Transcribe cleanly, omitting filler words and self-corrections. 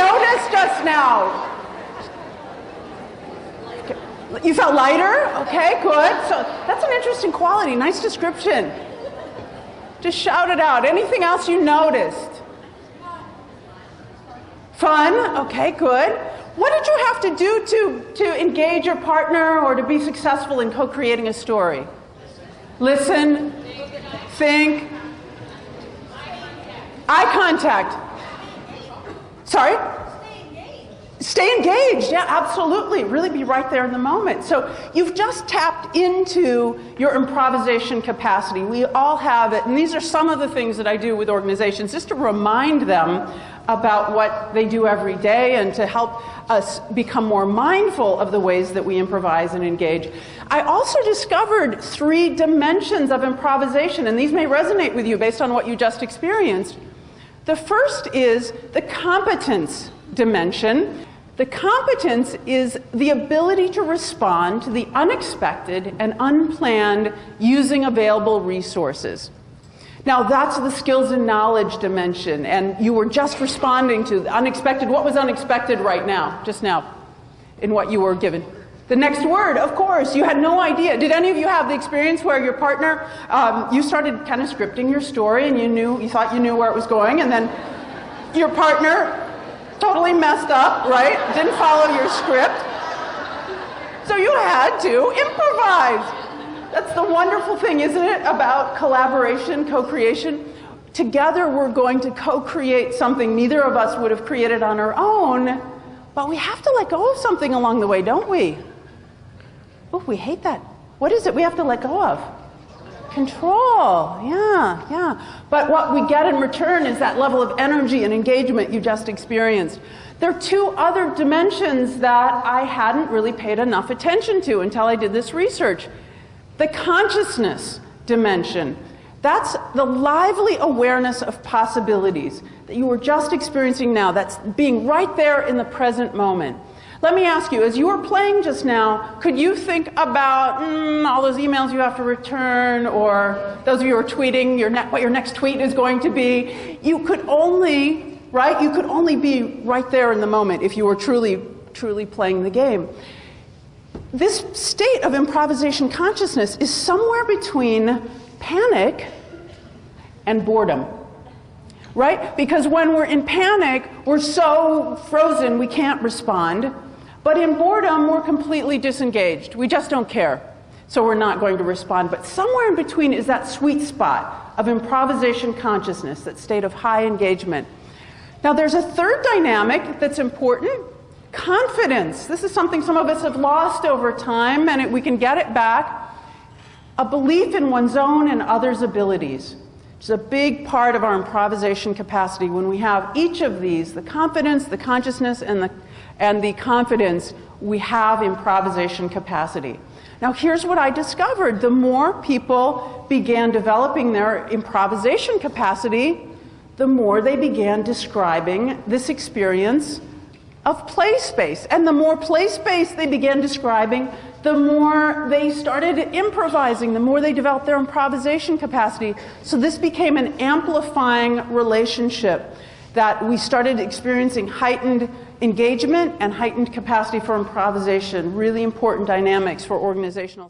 notice just now? You felt lighter? Okay, good. So that's an interesting quality. Nice description. Just shout it out. Anything else you noticed? Fun? Okay, good. What did you have to do to engage your partner or to be successful in co-creating a story? Listen, think, eye contact. Sorry? Stay engaged. Yeah, absolutely. Really be right there in the moment. So you've just tapped into your improvisation capacity. We all have it, and these are some of the things that I do with organizations just to remind them about what they do every day and to help us become more mindful of the ways that we improvise and engage. I also discovered 3 dimensions of improvisation, and these may resonate with you based on what you just experienced. The first is the competence dimension. The competence is the ability to respond to the unexpected and unplanned using available resources. Now that's the skills and knowledge dimension, and you were just responding to the unexpected. What was unexpected right now, just now, in what you were given? The next word, of course, you had no idea. Did any of you have the experience where your partner, you started kind of scripting your story and you thought you knew where it was going, and then your partner totally messed up, right? Didn't follow your script. So you had to improvise. That's the wonderful thing, isn't it, about collaboration, co-creation? Together we're going to co-create something neither of us would have created on our own, but we have to let go of something along the way, don't we? Oh, we hate that. What is it we have to let go of? Control. Yeah. But what we get in return is that level of energy and engagement you just experienced. There are 2 other dimensions that I hadn't really paid enough attention to until I did this research. The consciousness dimension. That's the lively awareness of possibilities that you were just experiencing now. That's being right there in the present moment. Let me ask you, as you were playing just now, could you think about all those emails you have to return, or those of you who are tweeting what your next tweet is going to be? You could only, right? You could only be right there in the moment if you were truly playing the game. This state of improvisation consciousness is somewhere between panic and boredom, right? Because when we're in panic, we're so frozen we can't respond. But in boredom, we're completely disengaged. We just don't care. So we're not going to respond. But somewhere in between is that sweet spot of improvisation consciousness, that state of high engagement. Now there's a third dynamic that's important. Confidence. This is something some of us have lost over time, and we can get it back. A belief in one's own and others' abilities. It's a big part of our improvisation capacity. When we have each of these, the confidence, the consciousness, and the confidence, we have improvisation capacity. Now here's what I discovered. The more people began developing their improvisation capacity, the more they began describing this experience of play space. And the more play space they began describing, the more they started improvising, the more they developed their improvisation capacity. So this became an amplifying relationship that we started experiencing heightened engagement and heightened capacity for improvisation, really important dynamics for organizational